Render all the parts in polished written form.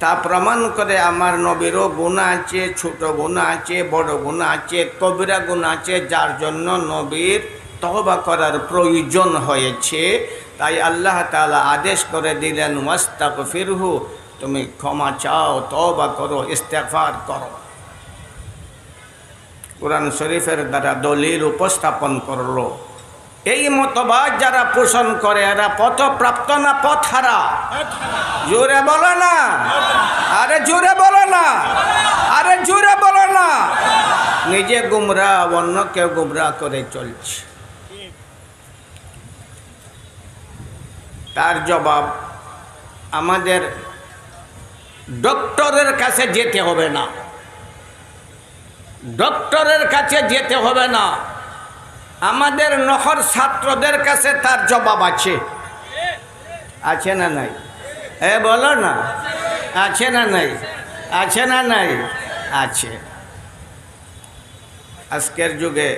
তা প্রমাণ করে আমার নবীরও গুনাহ আছে, ছোট গুনাহ আছে, বড় গুনাহ আছে, কবিরা গুনাহ আছে, যার জন্য নবীর তওবা করার প্রয়োজন হয়েছে। তাই আল্লাহ তাআলা আদেশ করে দিলেন, ওয়াস্তাগফিরহু, তুমি ক্ষমা চাও, তওবা করো, ইস্তেগফার করো। কোরআন শরীফের দ্বারা দলিল উপস্থাপন করলো। এই মতবাদ যারা পোষণ করে এরা পথপ্রাপ্ত না পথহারা? জোরে বলো না, আরে জোরে বলো না, আরে জোরে বলো না। নিজে গুমরা, অন্যকে গুমরা করে চলছে। তার জবাব, আমাদের ডক্টরের কাছে যেতে হবে না, ডক্টরের কাছে যেতে হবে না, আমাদের নহর ছাত্রদের কাছে তার জবাব আছে। আছে না নাই? বলো না, আছে না নাই? আছে না নাই? আছে। আজকের যুগে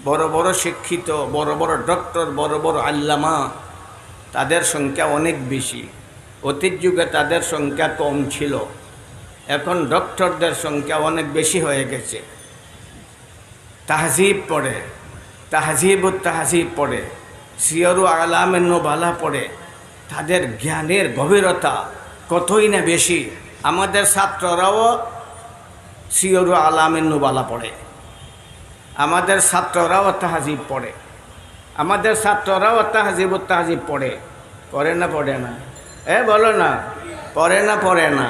বড় বড় শিক্ষিত, বড় বড় ডক্টর, বড় বড় আল্লামা, তাদের সংখ্যা অনেক বেশি। অতীত যুগে তাদের সংখ্যা কম ছিল, এখন ডক্টরদের সংখ্যা অনেক বেশি হয়ে গেছে। তাহজিব পড়ে, তাহজিবুত তাহজিব পড়ে, সিয়রু আলামের নুবালা পড়ে। তাদের জ্ঞানের গভীরতা কতই না বেশি। আমাদের ছাত্ররাও সিয়রু আলামের নুবালা পড়ে, আমাদের ছাত্ররাও তাহজিব পড়ে, আমাদের ছাত্ররাও তাহজিবুত তাহজিব পড়ে। পড়ে না পড়ে না? বলো না, পড়ে না পড়ে না?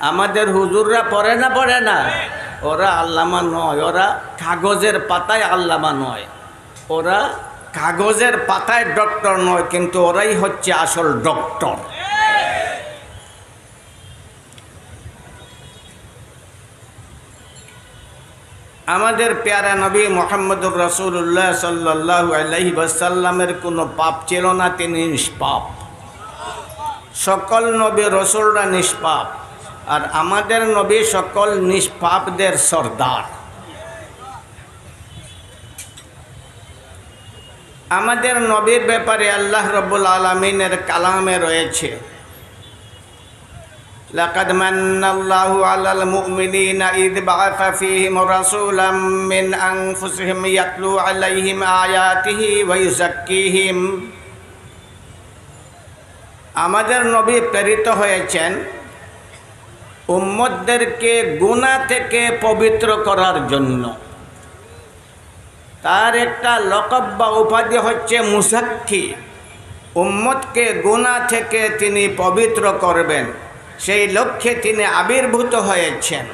আমাদের হুজুররা পড়ে না পড়ে না? ওরা আল্লামা নয়, ওরা কাগজের পাতায় আল্লামা নয়, ওরা কাগজের পাতায় ডক্টর নয়, কিন্তু ওরাই হচ্ছে আসল ডক্টর। আমাদের প্যারা নবী মুহাম্মদুর রাসূলুল্লাহ সাল্লাল্লাহু আলাইহি ওয়াসাল্লামের কোনো পাপ ছিল না, তিনি নিষ্পাপ। সকল নবী রাসূলরা নিষ্পাপ, আর আমাদের নবী সকল নিষ্পাপদের সর্দার। আমাদের নবীর ব্যাপারে আল্লাহ রাব্বুল আলামিনের কালামে রয়েছে, লাকাদ মান্নাল্লাহু আলাল মুমিনিনা ইয বাআসা ফীহিম রাসূলাম মিন আনফুসিহিম ইয়াতলু আলাইহিম আয়াতিহি ওয়া ইউযাক্কিহিম। আমাদের নবী প্রেরিত হয়েছেন উম্মতদেরকে গুনাহ থেকে পবিত্র করার জন্য। তার একটা লকব বা উপাধি হচ্ছে মুযাক্কি। উম্মতকে গুনাহ থেকে তিনি পবিত্র করবেন, সেই লক্ষ্যে তিনি আবির্ভূত হয়েছেন।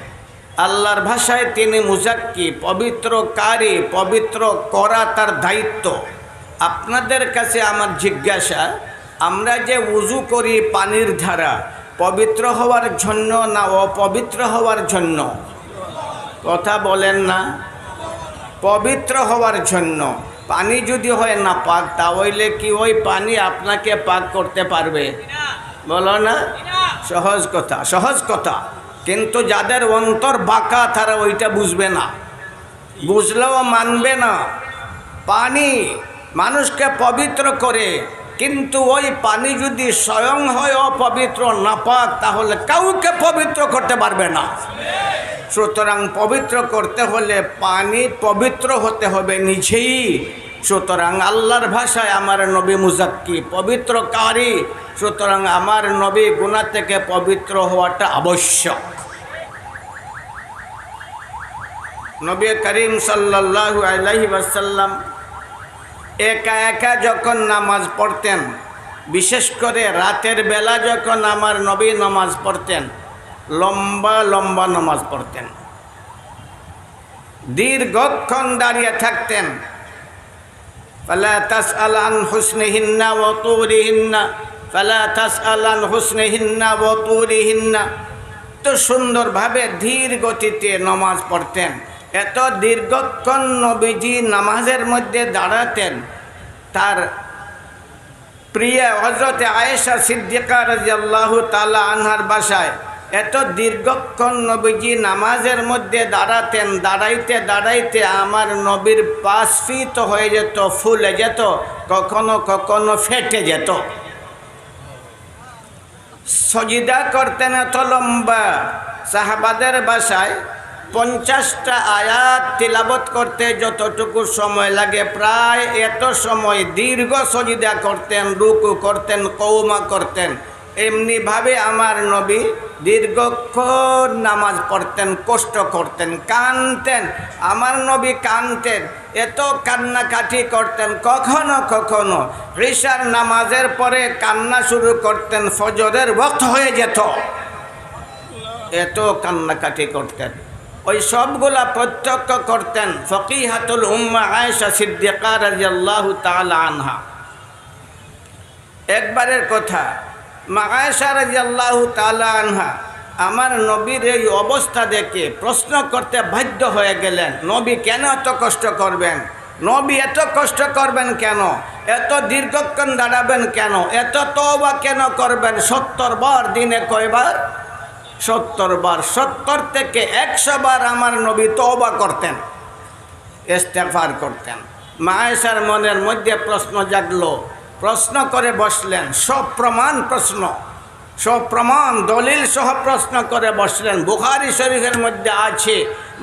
আল্লাহর ভাষায় তিনি মুযাক্কি, পবিত্রকারী, পবিত্র করা তার দায়িত্ব। আপনাদের কাছে আমার জিজ্ঞাসা, আমরা যে উযু করি পানির ধারা, পবিত্র হওয়ার জন্য না অপবিত্র হওয়ার জন্য? কথা বলেন না। পবিত্র হওয়ার জন্য। পানি যদি হয় না পাক, তাহলে কি ওই পানি আপনাকে পাক করতে পারবে? বলো না, সহজ কথা, সহজ কথা। কিন্তু যাদের অন্তর বাঁকা তারা ওইটা বুঝবে না, বুঝলেও মানবে না। পানি মানুষকে পবিত্র করে, কিন্তু ওই পানি যদি স্বয়ং হয় অপবিত্র, নাপাক, তাহলে কাউকে পবিত্র করতে পারবে না। সুতরাং পবিত্র করতে হলে পানি পবিত্র হতে হবে নিজেই। সুতরাং আল্লাহর ভাষায় আমার নবী মুযাক্কি, পবিত্রকারী। সুতরাং আমার নবী গুনাহ থেকে পবিত্র হওয়াটা আবশ্যক। নবী করিম সাল্লাল্লাহু আলাইহি ওয়াসাল্লাম একা একা যখন নামাজ পড়তেন, বিশেষ করে রাতের বেলা যখন আমার নবী নামাজ পড়তেন, লম্বা লম্বা নামাজ পড়তেন, দীর্ঘক্ষণ দাঁড়িয়ে থাকতেন। ফালা তাসআল আন হুসনিহিন্না ওয়া তুরিহিন্না, ফালা তাসআল আন হুসনিহিন্না ওয়া তুরিহিন্না। তো সুন্দরভাবে ধীর গতিতে নামাজ পড়তেন। এত দীর্ঘক্ষণ নবীজি নামাজের মধ্যে দাঁড়াতেন। তার প্রিয় হযরত আয়েশা সিদ্দিকা রাদিয়াল্লাহু তাআলা আনহার বাসায় এত দীর্ঘক্ষণ নবীজি নামাজের মধ্যে দাঁড়াতেন। দাঁড়াইতে দাঁড়াইতে আমার নবীর পা স্ফীত হয়ে যেত, ফুলে যেত, কখনো কখনো ফেটে যেত। সজিদা করতেন এত লম্বা, সাহাবাদের ভাষায় 50টা আয়াত তিলাবত করতে যতটুকু সময় লাগে প্রায় এত সময় দীর্ঘ সজিদা করতেন, রুকু করতেন, কওমা করতেন। এমনিভাবে আমার নবী দীর্ঘক্ষণ নামাজ পড়তেন, কষ্ট করতেন, কাঁদতেন। আমার নবী কাঁদতেন, এত কান্নাকাটি করতেন। কখনো কখনো ঈশার নামাজের পরে কান্না শুরু করতেন, ফজরের ওয়াক্ত হয়ে যেত, এত কান্নাকাটি করতেন। ওই সবগুলা প্রত্যক্ষ করতেন ফকিহাতুল উম্মাহ আয়েশা সিদ্দিকা রাদিয়াল্লাহু তাআলা আনহা। একবারের কথা, মা আয়েশা রাদিয়াল্লাহু তাআলা আনহা আমার নবীর এই অবস্থা দেখে প্রশ্ন করতে বাধ্য হয়ে গেলেন, নবী কেন এত কষ্ট করবেন? নবী এত কষ্ট করবেন কেন? এত দীর্ঘক্ষণ দাঁড়াবেন কেন? এত তওবা কেন করবেন? 70 বার, দিনে কয়বার? 70 বার। 70 থেকে 100 বার আমার নবী তওবা করতেন, ইস্তেগফার করতেন। মা আয়েশার মনের মধ্যে প্রশ্ন জাগলো, প্রশ্ন করে বসলেন, সব প্রমাণ প্রশ্ন, সব প্রমাণ দলিল সহ প্রশ্ন করে বসলেন। বুখারী শরীফের মধ্যে আছে,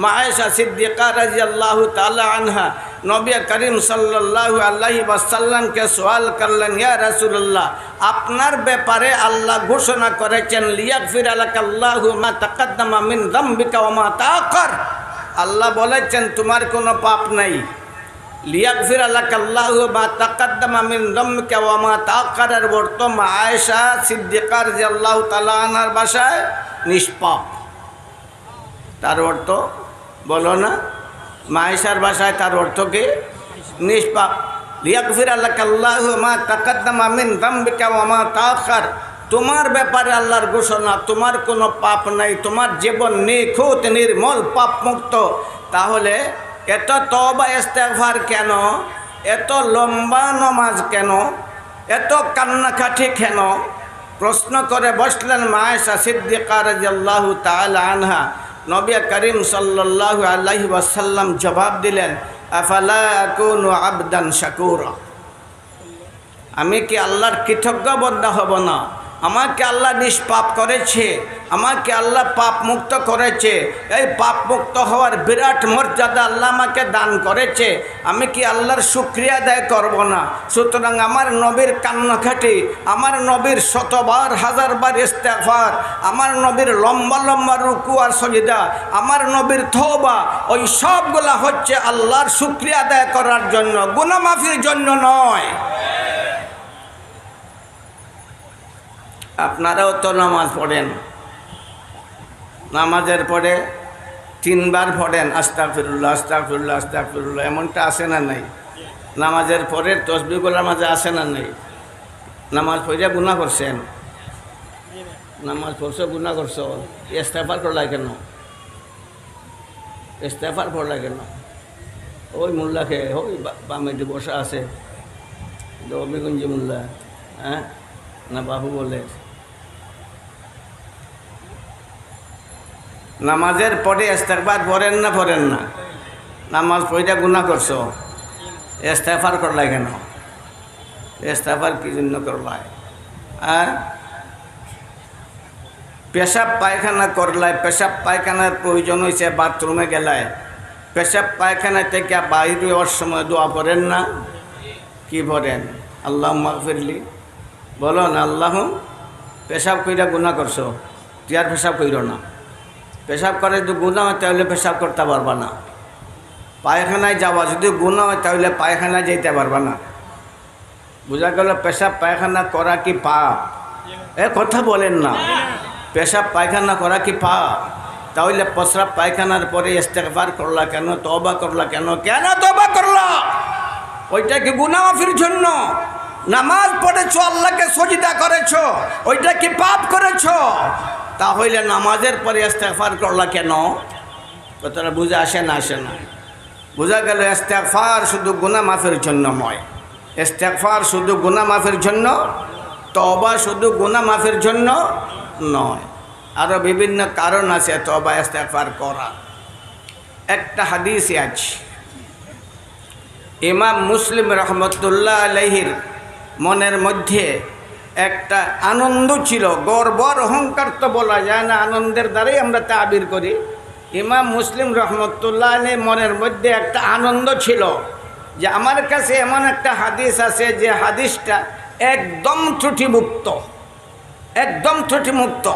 মা আয়েশা সিদ্দিকা রাদিয়াল্লাহু তাআলা আনহা নবী করিম সাল্লাল্লাহু আলাইহি ওয়াসাল্লামকে সওয়াল করলেন, ইয়া রাসূলুল্লাহ, আপনার ব্যাপারে আল্লাহ ঘোষণা করেছেন লিয়াগফির লাকাল্লাহু মা তাকাদ্দামা মিন যামবিকা ওয়া মা তাআখার। আল্লাহ বলেছেন তোমার কোনো পাপ নাই। লিয়াগফির লাকাল্লাহু মা তাকাদ্দামা মিন যামবিকা ওয়া মা তাআখার এর অর্থ মা আয়েশা সিদ্দিকা রাদিয়াল্লাহু তাআলা আনহার ভাষায় নিষ্পাপ। তার অর্থ বলো না, মা আয়েশার ভাষায় তার অর্থ কি? নিষ্পাপ। লিয়াগফির লাকাল্লাহু মা তাকাদ্দামা মিন যামবিকা ওয়া মা তাআখার, তোমার ব্যাপারে আল্লাহর ঘোষণা, তোমার কোনো পাপ নাই, তোমার জীবন নিখুঁত নির্মল পাপ মুক্ত। তাহলে এত তওবা ইস্তেগফার কেন? এত লম্বা নামাজ কেন? এত কান্নাকাটি কেন? প্রশ্ন করে বসলেন মা আয়েশা সিদ্দিকা রাদিয়াল্লাহু তাআলা আনহা। নবী করিম সাল্লাল্লাহু আলাইহি ওয়াসাল্লাম জবাব দিলেন, আফালা আকুনু আবদান শাকুরা, আমি কি আল্লাহর কৃতজ্ঞ বান্দা হব না? আমাকে আল্লাহ নিষ্পাপ করেছে, আমাকে আল্লাহ পাপ মুক্ত করেছে, এই পাপ মুক্ত হওয়ার বিরাট মর্যাদা আল্লাহ আমাকে দান করেছে, আমি কি আল্লাহর শুকরিয়া আদায় করব না? সুতরাং আমার নবীর কান্নাকাটি, আমার নবীর 100 বার 1000 বার ইস্তেগফার, আমার নবীর লম্বা লম্বা রুকু আর সাজদা, আমার নবীর তওবা, ওই সবগুলা হচ্ছে আল্লাহর শুকরিয়া আদায় করার জন্য, গুনাহ মাফির জন্য নয়। আপনারাও তো নামাজ পড়েন, নামাজের পরে 3 বার পড়েন আস্তাগফিরুল্লাহ আস্তাগফিরুল্লাহ আস্তাগফিরুল্লাহ, এমনটা আসে না নাই? নামাজের পরে তসবিহগুলোর মাঝে আসে না নাই? নামাজ পড়ে গুনাহ করছেন, নামাজ পড়ছো গুনাহ করছো, ইস্তেগফার করলা কেন? ইস্তেগফার করলা কেন? ওই মোল্লাকে, ওই বামে যে বসা আছে অমিগঞ্জি মোল্লা, হ্যাঁ না বাবু বলে, নামাজের পরে ইস্তেগফার পড়েন না পড়েন না? নামাজ পড়ে গুনাহ করছো, ইস্তেগফার করলাই কেন? ইস্তেগফার কি জন্য করলাই? পেশাব পায়খানা করলাই, পেশাব পায়খানার প্রয়োজন হয়েছে, বাথরুমে গেলায়, পেশাব পায়খানা থেকে বাইরে হওয়ার সময় দোয়া পড়েন না? কি পড়েন? আল্লাহ মাগফিরলি বলো না, আল্লাহ। পেশাব কইরা গুনাহ করছো, তুই আর পেশাব কইর না। পেশাব করে যদি গুনাহ হয় তাহলে পেশাব করতে পারবা না। পায়খানায় যাওয়া যদি গুনাহ হয় তাহলে পায়খানায় যেতে পারবা না। বোঝা গেল পেশাব পায়খানা করা কি পাপ? এ কথা বলেন না, পেশাব পায়খানা করা কি পাপ? তাহলে প্রস্রাব পায়খানার পরে ইস্তেগফার করলা কেন? তওবা করলা কেন? কেন তওবা করলা? ওইটা কি গুনাহ মাফির জন্য? নামাজ পড়েছো, আল্লাহকে সজদা করেছো, ওইটা কি পাপ করেছো? তাহলে নামাজের পরে ইস্তেগফার করলা কেন? কথাটা বুঝে আসে না? আসে না? বোঝা গেল ইস্তেগফার শুধু গুনাহ মাফের জন্য নয়, ইস্তেগফার শুধু গুনাহ মাফের জন্য, তওবা শুধু গুনাহ মাফের জন্য নয়, আরও বিভিন্ন কারণ আছে তওবা ইস্তেগফার করা। একটা হাদিসে আছে, ইমাম মুসলিম রহমতুল্লাহ আলাইহির মনের মধ্যে একটা আনন্দ ছিল, গর্ব আর অহংকার তো বলা যায় না, আনন্দের দ্বারাই আমরা তাবির করি। ইমাম মুসলিম রহমতুল্লাহ আলাইহি মনের মধ্যে একটা আনন্দ ছিল যে আমার কাছে এমন একটা হাদিস আছে যে হাদিসটা একদম ত্রুটিমুক্ত, একদম ত্রুটিমুক্ত,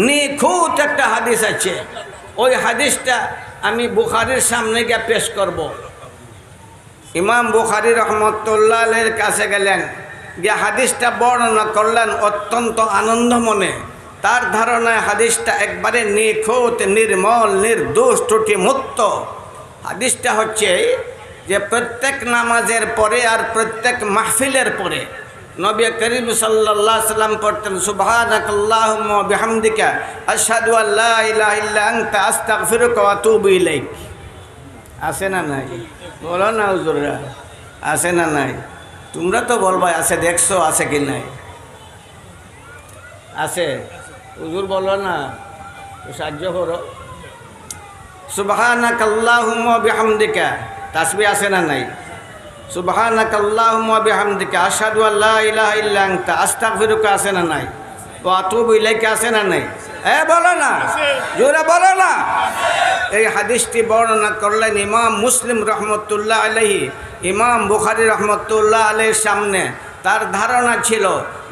নিখুঁত একটা হাদিস আছে। ওই হাদিসটা আমি বুখারীর সামনে গিয়ে পেশ করব। ইমাম বুখারী রহমতুল্লাহ আলাইহির কাছে গেলেন, গিয়ে হাদিসটা বর্ণনা করলেন অত্যন্ত আনন্দ মনে। তার ধারণায় হাদিসটা একবারে নিখুঁত, নির্মল, নির্দোষ, ত্রুটিমুক্ত। হাদিসটা হচ্ছে যে প্রত্যেক নামাজের পরে আর প্রত্যেক মাহফিলের পরে নবী করিম সাল্লাল্লাহু আলাইহি সাল্লাম পড়তেন সুবহানাকাল্লাহুম্মা ওয়া বিহামদিকা আশহাদু আল্লা ইলাহা ইল্লা আনতা আস্তাগফিরুকা ওয়া আতুবু ইলাইক। আছে না নাই? বলো না হুজুররা, আছে না নাই? তোমরা তো বলবা আছে, দেখছো আছে কি নাই? আছে হুজুর, বলো না, সাহায্য করো। সুবহানাকাল্লাহুম্মা ওয়া বিহামদিকা তাসবিহ আছে না নাই? সুবহানাকাল্লাহুম্মা ওয়া বিহামদিকা আশহাদু আল্লা ইলাহা ইল্লা আনতা আস্তাগফিরুকা আছে না নাই? ওয়া আতুবু ইলাইকা আছে না নাই? বলো না, জোরে বলো না। এই হাদিসটি বর্ণনা করলেন ইমাম মুসলিম রহমতুল্লাহ আলাইহি, ইমাম বুখারী রহমতুল্লাহ আলাইহির সামনে। তার ধারণা ছিল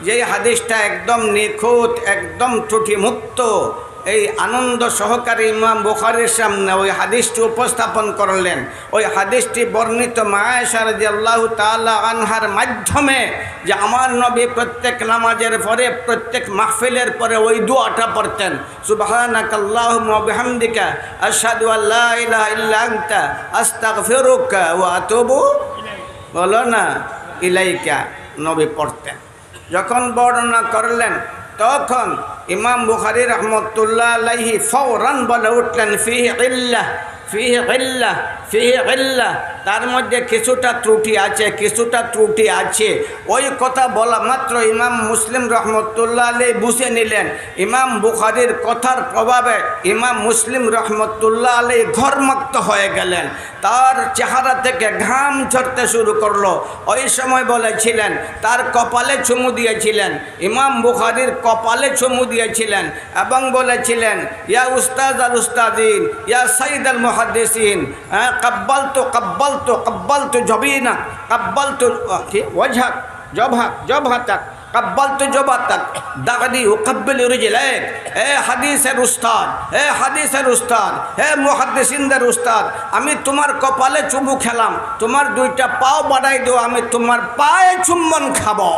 যে এই হাদিসটা একদম নিখুঁত, একদম ত্রুটিমুক্ত। এই আনন্দ সহকারে ইমাম বুখারীর সামনে ওই হাদিসটি উপস্থাপন করলেন। ওই হাদিসটি বর্ণিত মা আয়েশা রাদিয়াল্লাহু তাআলা আনহার মাধ্যমে যে আমার নবী প্রত্যেক নামাজের পরে, প্রত্যেক মাহফিলের পরে ওই দোয়াটা পড়তেন, সুবহানাকাল্লাহুম্মা ওয়া বিহামদিকা আশহাদু আল্লা ইলাহা ইল্লা আনতা আস্তাগফিরুকা ওয়া আতুবু বলো না ইলাইকা নবী পড়তেন। যখন বর্ণনা করলেন তখন ইমাম বুখারী রহমতুল্লাহ আলাইহি ফওরান বলে উঠলেন ফিহি ইল্লাহ, ফিহি ইল্লাহ, ফিহি ইল্লাহ, তার মধ্যে কিছুটা ত্রুটি আছে, কিছুটা ত্রুটি আছে। ওই কথা বলা মাত্র ইমাম মুসলিম রহমতুল্লাহ আলাইহি বুঝে নিলেন। ইমাম বুখারীর কথার প্রভাবে ইমাম মুসলিম রহমতুল্লাহ আলাইহি ঘর্মাক্ত হয়ে গেলেন। তার চেহারা থেকে ঘাম ঝরতে শুরু করলো। ওই সময় বলেছিলেন, তার কপালে চুমু দিয়েছিলেন, ইমাম বুখারীর কপালে চুমু দিয়েছিলেন এবং বলেছিলেন ইয়া উস্তাদ আল উস্তাদিন, ইয়া সাইদ আল মুহাদ্দিসিন, কাব্বালতু কাব্বালতু কাব্বালতু জবিনা, কাব্বালতু ওয়াজহাক জবহাতাক, কাব্বালতু জবাতাক, দাগদি উকাব্বিলু রিজলাক। হাদিসের উস্তাদ, হাদিসের উস্তাদ, মুহাদ্দিসিনদের উস্তাদ, আমি তোমার কপালে চুমু খেলাম, তোমার দুইটা পাও বাড়াই দিও, আমি তোমার পায়ে চুম্বন খাবো।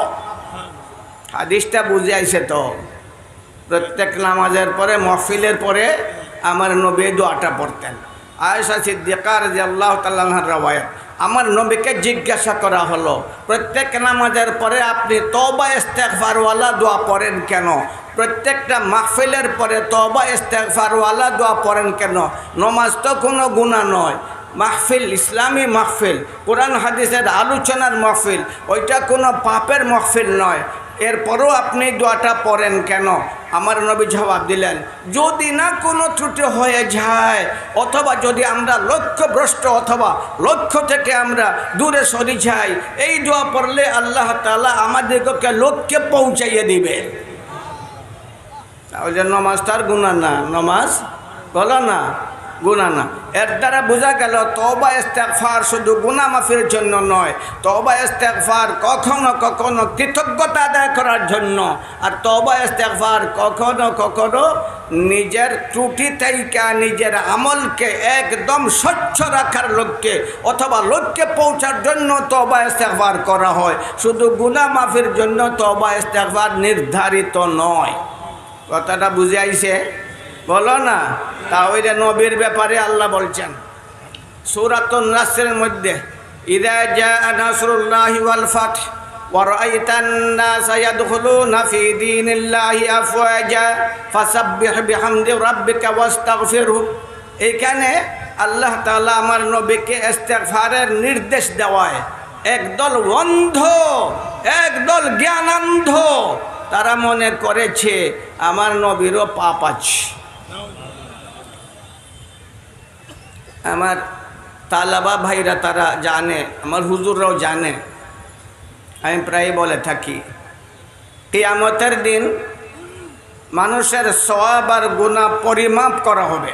হাদিসটা বুঝে আইছে তো? প্রত্যেক নামাজের পরে, মাহফিলের পরে আমার নবী দোয়াটা পড়তেন। আয়েশা সিদ্দিকা রাদিয়াল্লাহু তাআলা আনহার রওয়ায়াত। আমার নবীকে জিজ্ঞাসা করা হলো, প্রত্যেক নামাজের পরে আপনি তওবা ইস্তেগফার ওয়ালা দোয়া পড়েন কেন? প্রত্যেকটা মাহফিলের পরে তওবা ইস্তেগফার ওয়ালা দোয়া পড়েন কেন? নমাজ তো কোনো গুনাহ নয়, মাহফিল, ইসলামী মাহফিল, কোরআন হাদিসের আলোচনার মাহফিল, ওইটা কোনো পাপের মাহফিল নয়। এরপরও আপনি দোয়াটা পড়েন কেন? আমার নবী জবাব দিলেন, যদি না কোনো ত্রুটি হয়ে যায়, অথবা যদি আমরা লক্ষ্যভ্রষ্ট অথবা লক্ষ্য থেকে আমরা দূরে সরে যাই, এই দোয়া পড়লে আল্লাহ তাআলা আমাদেরকে লক্ষ্যে পৌঁছাইয়ে দিবে। তাহলে নমাজ তার গুনাহ না, নমাজ বলো না গুনাহ না। এর দ্বারা বোঝা গেল তওবা ইস্তেগফার শুধু গুনাহ মাফির জন্য নয়, তওবা ইস্তেগফার কখনো কখনো কৃতজ্ঞতা আদায় করার জন্য, আর তওবা ইস্তেগফার কখনো কখনো নিজের ত্রুটি থেকে নিজের আমলকে একদম স্বচ্ছ রাখার লক্ষ্যে অথবা লক্ষ্যে পৌঁছার জন্য তওবা ইস্তেগফার করা হয়। শুধু গুনাহ মাফির জন্য তওবা ইস্তেগফার নির্ধারিত নয়। কথাটা বুঝে আইছে? বলো না। তাহলে নবীর ব্যাপারে আল্লাহ বলছেন সূরাতুন নাসরের মধ্যে, ইযা জাআ নাসরুল্লাহি ওয়াল ফাth ওয়া রাআইতান নাসা ইয়াদখুলুনা ফি দীনিল্লাহি আফওয়াজা ফাসাব্বিহ বিহামদি রাব্বিকা ওয়াস্তাগফিরহু। এখানে আল্লাহ তাআলা আমার নবীকে ইস্তেগফারের নির্দেশ দেওয়ায় একদল অন্ধ, একদল জ্ঞানান্ধ, তারা মনে করেছে আমার নবীরও পাপ আছে। আমার তালাবা ভাইরা তারা জানে, আমার হুজুররাও জানে। আমি প্রায় বলে থাকি কিয়ামতের দিন মানুষের সওয়াব আর গুনাহ পরিমাপ করা হবে।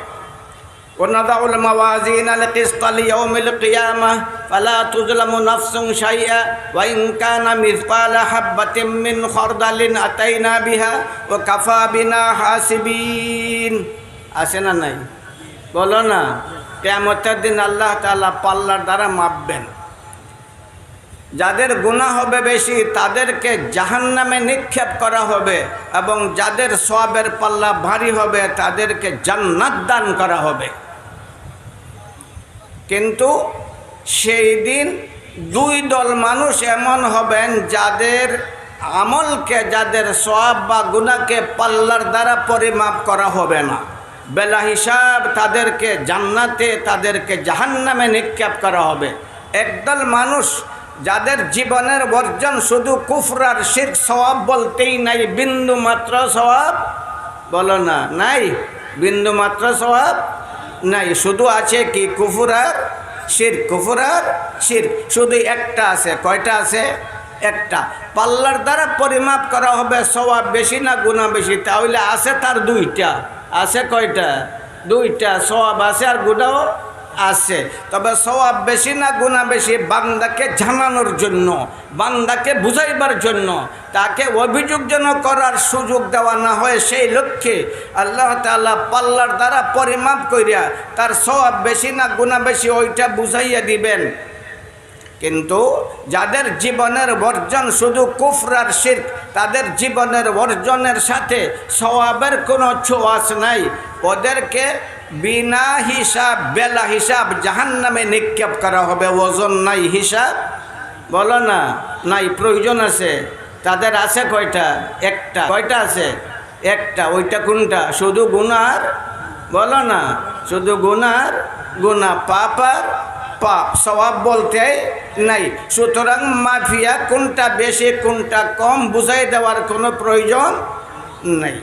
ونضع الموازين القسط ليوم القيامة فلا تظلم نفس شيئا وإن كان مثقال حبة من خردل أتينا بها وكفى بنا حاسبين। আছে না নাই? বলো না। কিয়ামতের দিন আল্লাহ তাআলা পাল্লার দ্বারা মাপবেন। যাদের গুনাহ হবে বেশি তাদেরকে জাহান্নামে নিক্ষেপ করা হবে এবং যাদের সওয়াবের পাল্লা ভারী হবে তাদেরকে জান্নাত দান করা হবে। কিন্তু সেই দিন দুই দল মানুষ এমন হবেন যাদের আমলকে, যাদের সওয়াব বা গুনাহকে পাল্লার দ্বারা পরিমাপ করা হবে না। বেলা হিসাব তাদেরকে জান্নাতে, তাদেরকে জাহান্নামে নিক্ষেপ করা হবে। একদল মানুষ যাদের জীবনের বর্জন শুধু কুফর আর শিরক, সওয়াব বলতেই নাই, বিন্দু মাত্র সওয়াব, বলো না, নাই, বিন্দু মাত্র সওয়াব নাই, শুধু আছে কি কুফর আর শিরক, কুফর আর শিরক, শুধু একটা আছে। কয়টা আছে? একটা। পাল্লার দ্বারা পরিমাপ করা হবে সওয়াব বেশি না গুনাহ বেশি, তাহলে আছে তার দুইটা। আছে কয়টা? দুইটা। সওয়াব আছে আর গুনাহ আছে। তবে সওয়াব বেশি না গুনাহ বেশি বান্দাকে জানানোর জন্য, বান্দাকে বুঝাইবার জন্য, তাকে অভিযোগ যেন করার সুযোগ দেওয়া না হয়, সেই লক্ষ্যে আল্লাহ তাআলা পাল্লার দ্বারা পরিমাপ করিয়া তার সওয়াব বেশি না গুনাহ বেশি ওইটা বুঝাইয়া দিবেন। কিন্তু যাদের জীবনের বর্জন শুধু কুফর আর শিরক, তাদের জীবনের বর্জনের সাথে সওয়াবের কোনো ছোঁয়াচ নাই, ওদেরকে বিনা হিসাব, বেলা হিসাব জাহান্নামে নিক্ষেপ করা হবে। ওজন নাই, হিসাব, বলো না, নাই, প্রয়োজন আছে। তাদের আছে কয়টা? একটা। কয়টা আছে? একটা। ওইটা কোনটা? শুধু গুনার, বলো না, শুধু গুনার গুনাহ, পাপ আর পাপ, সওয়াব বলতে নাই। সুতরাং মাফিয়া কোনটা বেশি কোনটা কম বুঝাই দেওয়ার কোনো প্রয়োজন নাই।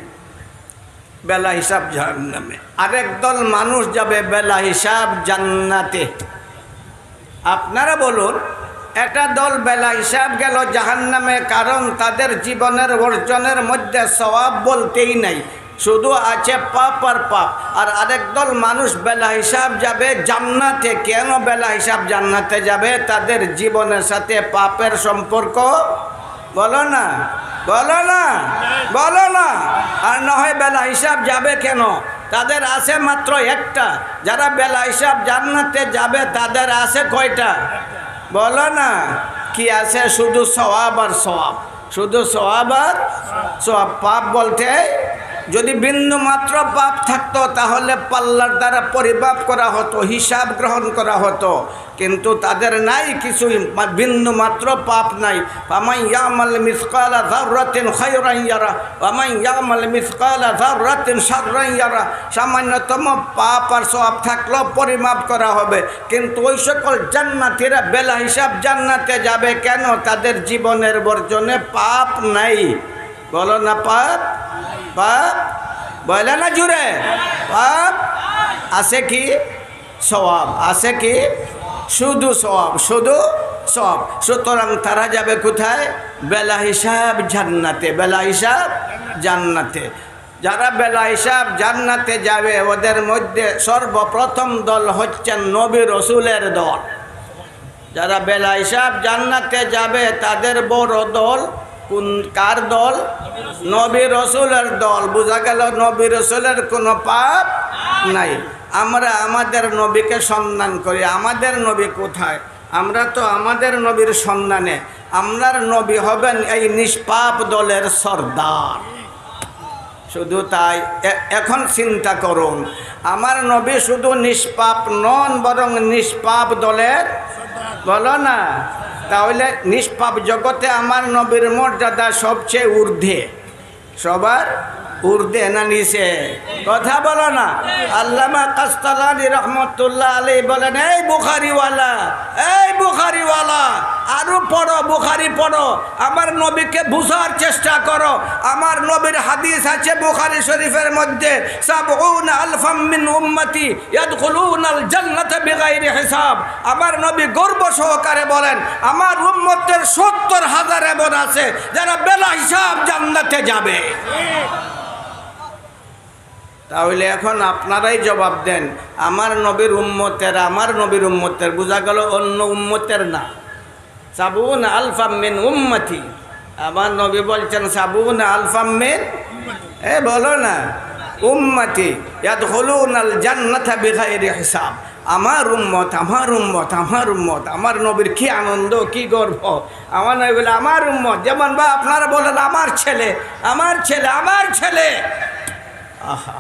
বেলা হিসাব জাহান্নামে, আরেক দল মানুষ যাবে বেলা হিসাব জান্নাতে। আপনারা বলুন, একটা দল বেলা হিসাব গেল জাহান্নামে, কারণ তাদের জীবনের অর্জনের মধ্যে সওয়াব বলতেই নাই, শুধু আছে পাপ আর পাপ। আর আরেক দল মানুষ বেলা হিসাব যাবে জান্নাতে। কেন বেলা হিসাব জান্নাতে যাবে? তাদের জীবনের সাথে পাপের সম্পর্ক, বলো না, বলো না, বলো না। আর না হয় বেলা হিসাব যাবে কেন? তাদের আছে মাত্র একটা। যারা বেলা হিসাব জান্নাতে যাবে তাদের আছে কয়টা? বলো না, কি আছে? শুধু সওয়াব আর সওয়াব, শুধু সওয়াব আর সওয়াব। পাপ বলতে যদি বিন্দু মাত্র পাপ থাকতো তাহলে পাল্লার দ্বারা পরিমাপ করা হতো, হিসাব গ্রহণ করা হতো, কিন্তু তাদের নাই কিছুই, বিন্দু মাত্র পাপ নাই। ফামান ইয়ামাল মিসকালা যাররাতিন খায়রান ইয়ারা ওয়া মান ইয়ামাল মিসকালা যাররাতিন শাররান ইয়ারা। সামান্যতম পাপ আর সওয়াব থাকলেও পরিমাপ করা হবে। কিন্তু ওই সকল জান্নাতীরা বেলা হিসাব জান্নাতে যাবে কেন? তাদের জীবনের বর্জনে পাপ নাই, বলো না, পাপ, পাপ, বলে না জুড়ে, পাপ আছে কি? সওয়াব আছে কি? শুধু সওয়াব, শুধু সওয়াব। সুতরাং তারা যাবে কোথায়? বেলা হিসাব জান্নাতে, বেলা হিসাব জান্নাতে। যারা বেলা হিসাব জান্নাতে যাবে ওদের মধ্যে সর্বপ্রথম দল হচ্ছেন নবী রসুলের দল। যারা বেলা হিসাব জান্নাতে যাবে তাদের বড় দল কোন, কার দল? নবী রসুলের দল। বোঝা গেল নবী রসুলের কোনো পাপ নাই। আমরা আমাদের নবীকে সন্ধান করি, আমাদের নবী কোথায়? আমরা তো আমাদের নবীর সন্ধানে। আমরার নবী হবেন এই নিষ্পাপ দলের সর্দার। শুধু তাই, এখন চিন্তা করুন, আমার নবী শুধু নিষ্পাপ নন, বরং নিষ্পাপ দলের, বলো না। তাহলে নিষ্পাপ জগতে আমার নবীর মর্যাদা সবচেয়ে ঊর্ধ্বে, সবার উর্দে না নিচে? কথা বলো না। আল্লামা কাস্তালানী রহমতুল্লাহ আলাইহি বলেন, এই বুখারিওয়ালা, এই বুখারিওয়ালা, আরো পড়ো, বুখারি পড়ো, আমার নবীকে বুঝার চেষ্টা করো। আমার নবীর হাদিস আছে বুখারী শরীফের মধ্যে, সাবউনা আলফাম মিন উম্মতি ইয়াদখুলুনাল জান্নাতা বিগাইরি হিসাব। আমার নবী গর্ব সহকারে বলেন, আমার উম্মতের 70,000 এমন আছে যারা বেলা হিসাব জান্নাতে যাবে। তাহলে এখন আপনারাই জবাব দেন, আমার নবীর উম্মতের বোঝা গেল অন্য উম্মতের না। সাবউনা আলফাম মিন উম্মতি, আমার নবী বলছেন সাবউনা আলফাম মিন, বলো না, উম্মতি ইয়াদখুলুনাল জান্নাতা বিগাইরি হিসাব। আমার উম্মত, আমার উম্মত, আমার উম্মত। আমার নবীর কি আনন্দ, কি গর্ব। আমার নবী বলে আমার উম্মত, যেমন বা আপনারা বলেন আমার ছেলে, আমার ছেলে, আমার ছেলে। আহা,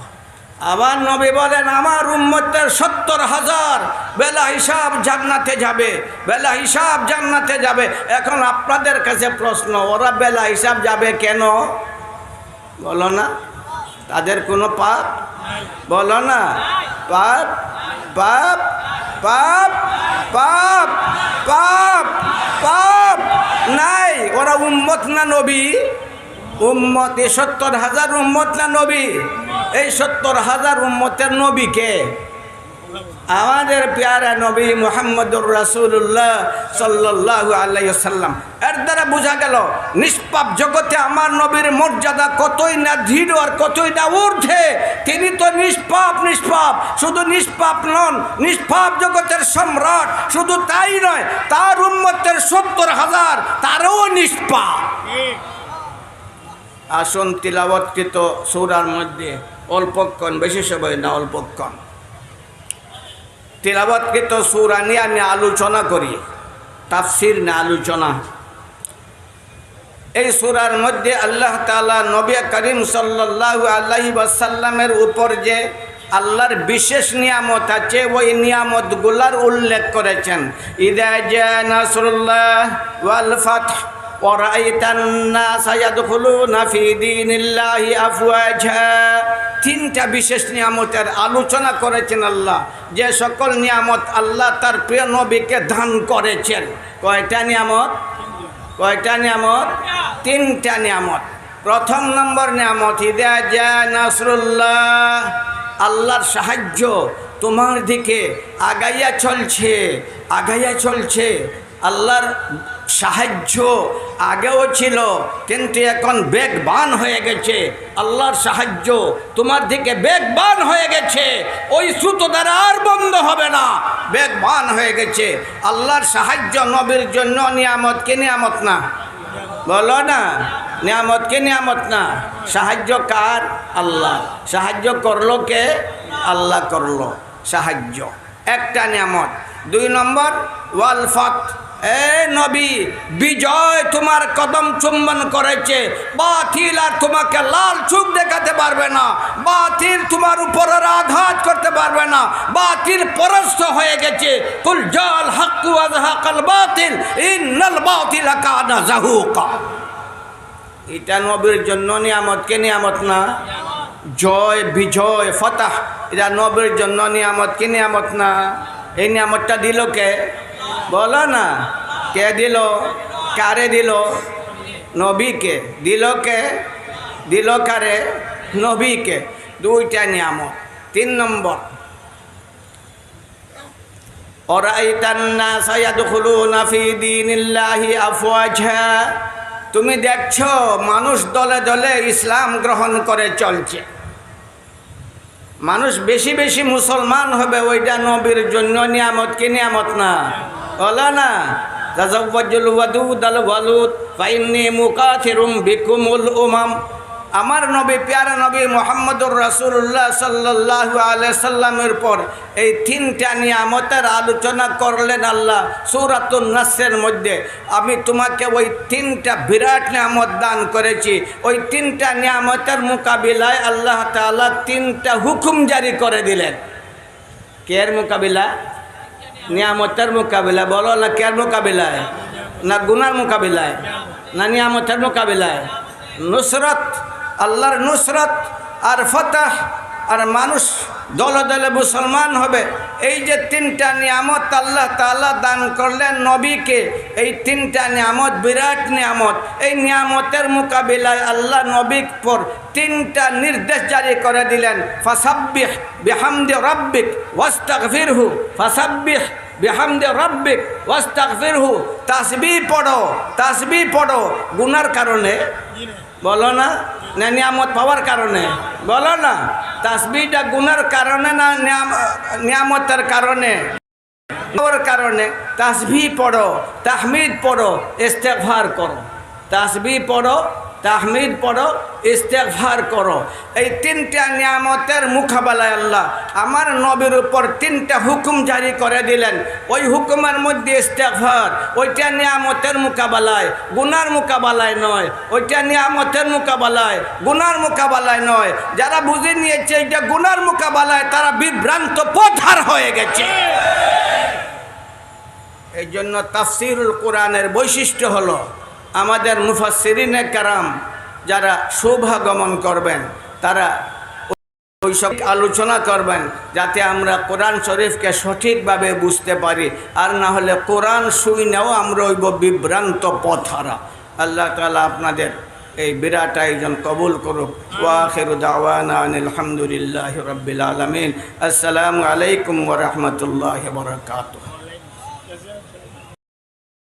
আমার নবী বলেন আমার উম্মতের 70,000 বেলা হিসাব জান্নাতে যাবে, বেলা হিসাব জান্নাতে যাবে। এখন আপনাদের কাছে প্রশ্ন, ওরা বেলা হিসাব যাবে কেন? বলো না, তাদের কোনো পাপ? বলো না, পাপ, পাপ, পাপ, পাপ, পাপ, পাপ নাই। ওরা উম্মত না নবী? উম্মত, এই 70,000 উম্মত না নবী? এই 70,000 উম্মতের নবীকে আমাদের প্যারা নবী মুহাম্মদুর রাসূলুল্লাহ সাল্লাল্লাহু আলাইহি ওয়াসাল্লাম। এর দ্বারা বোঝা গেল নিষ্পাপ জগতে আমার নবীর মর্যাদা কতই না দৃঢ় আর কতই না ঊর্ধ্বে। তিনি তো নিষ্পাপ, নিষ্পাপ, শুধু নিষ্পাপ নন, নিষ্পাপ জগতের সম্রাট। শুধু তাই নয়, তার উম্মতের 70,000 তারও নিষ্পাপ। আসুন তিলাওয়াতকৃত সূরার মধ্যে অল্পক্ষণ, বেশি সময় না, অল্পক্ষণ তিলাওয়াতকৃত সূরা নিয়ে আমি আলোচনা করি, তাফসীর না আলোচনা। এই সূরার মধ্যে আল্লাহ তাআলা নবী করিম সাল্লাল্লাহু আলাইহি ওয়াসাল্লামের উপর যে আল্লাহর বিশেষ নিয়ামত আছে, ওই নিয়ামতগুলার উল্লেখ করেছেন। ইযা জা নাসরুল্লাহ ওয়াল ফাতহ ওয়ারাইতান নাস ইয়াদখুলুনা ফি দীনিল্লাহি আফওয়াজা। তিনটা বিশেষ নিয়ামতের আলোচনা করেছেন আল্লাহ, যে সকল নিয়ামত আল্লাহ তার প্রিয় নবীকে দান করেছেন। কয়টা নিয়ামত? কয়টা নিয়ামত? তিনটা নিয়ামত। প্রথম নম্বর নিয়ামত, ইযা জা নাসরুল্লাহ, আল্লাহর সাহায্য তোমার দিকে আগাইয়া চলছে, আগাইয়া চলছে। আল্লাহর সাহায্য আগেও ছিল, কিন্তু এখন বেগবান হয়ে গেছে। আল্লাহর সাহায্য তোমার দিকে বেগবান হয়ে গেছে, ওই সূত্র দ্বারা আর বন্ধ হবে না, বেগবান হয়ে গেছে। আল্লাহর সাহায্য নবীর জন্য নিয়ামত কি নিয়ামত না? বলো না, নিয়ামত কি নিয়ামত না? সাহায্য কার? আল্লাহ। সাহায্য করলো কে? আল্লাহ করলো সাহায্য, একটা নিয়ামত। দুই নম্বর, ওয়াল ফাত, এ নবী, বিজয় তোমার কদম চুম্বন করেছে। বাতিল আর তোমাকে লাল চোখ দেখাতে পারবে না, বাতিল তোমার উপর আঘাত করতে পারবে না, বাতিল পরাস্ত হয়ে গেছে। কুল জাল হক ওয়া যাহাকাল বাতিল ইন্নাল বাতিলা কানা যাহুকা। এটা নবীর জন্য নিয়ামত কে নিয়ামত না? জয়, বিজয়, ফতাহ, এটা নবীর জন্য নিয়ামত কি নিয়ামত না? এই নিয়ামতটা দিল কে? বলো না, কে দিল? কারে দিল? নবীকে দিল। কে দিল? কারে? নবীকে। দুইটা নিয়ামত। তিন নম্বর, ওরাইতান নাস ইয়াদখুলুনা ফি দীনিল্লাহি আফওয়াজা, তুমি দেখছো মানুষ দলে দলে ইসলাম গ্রহণ করে চলছে। মানুষ বেশি বেশি মুসলমান হবে, ওইটা নবীর জন্য নিয়ামত কি নিয়ামত না? বলো না, তাযাওয়াজুল ওয়াদুদ আল ওয়ালুদ ফাইন্নী মুকাথিরুম বিকুমুল উমাম। আমার নবী, প্যারা নবী মুহাম্মদুর রাসূলুল্লাহ সাল্লাল্লাহু আলাইহি সাল্লামের পর এই তিনটা নিয়ামতের আলোচনা করলেন আল্লাহ সূরাতুন নাসরের মধ্যে। আমি তোমাকে ওই তিনটা বিরাট নিয়ামত দান করেছি, ওই তিনটা নিয়ামতের মোকাবিলায় আল্লাহ তাআলা তিনটা হুকুম জারি করে দিলেন। কের মোকাবিলা? নিয়ামতের মোকাবিলা। বলো না, কের মোকাবিলায়? না গুনার মোকাবিলায়? না নিয়ামতের মোকাবিলায়? নুসরত, আল্লাহর নুসরত আর ফতহ, আর মানুষ দলে দলে মুসলমান হবে। এই যে তিনটা নিয়ামত আল্লাহ তাআলা দান করলেন নবীকে, এই তিনটা নিয়ামত বিরাট নিয়ামত। এই নিয়ামতের মোকাবিলায় আল্লাহ নবীর পর তিনটা নির্দেশ জারি করে দিলেন, ফাসাব্বিহ বিহামদি রাব্বিক ওয়াস্তাগফিরহু, ফাসাব্বিহ বিহামদি রাব্বিক ওয়াস্তাগফিরহু। তাসবিহ পড়ো, তাসবিহ পড়ো। গুনার কারণে বলো না, না নিয়ামত পাওয়ার কারণে বলো না? তাসবিহটা গুনার কারণে না নিয়ামতের কারণে? পাওয়ার কারণে। তাসবিহ পড়ো, তাহমিদ পড়ো, ইস্তেগফার করো। তাসবিহ পড়ো, তাহমিদ পড়ো, ইস্তেগফার করো। এই তিনটা নিয়ামতের মোকাবেলায় আল্লাহ আমার নবীর উপর তিনটা হুকুম জারি করে দিলেন। ওই হুকুমের মধ্যে ইস্তেগফার, ওইটা নিয়ামতের মোকাবেলায়, গুনার মোকাবেলায় নয়। ওইটা নিয়ামতের মোকাবেলায়, গুনার মোকাবেলায় নয়। যারা বুঝে নিয়েছে এটা গুনার মোকাবেলায়, তারা বিভ্রান্ত পথহার হয়ে গেছে। এই জন্য তাফসীরুল কোরআনের বৈশিষ্ট্য হলো, আমাদের মুফাসসিরিনে কেরাম যারা সৌভাগমন করবেন, তারা ওই সব আলোচনা করবেন যাতে আমরা কোরআন শরীফকে সঠিকভাবে বুঝতে পারি। আর না হলে কোরআন শুনেও আমরা ওই বিভ্রান্ত পথহারা। আল্লাহ তাআলা আপনাদের এই বিরাট আয়োজন কবুল করুক। ওয়া আখিরু দাওয়ানা আনিল হামদুলিল্লাহি রাব্বিল আলামিন। আসসালামু আলাইকুম ওয়া রাহমাতুল্লাহি ওয়া বারাকাতুহু।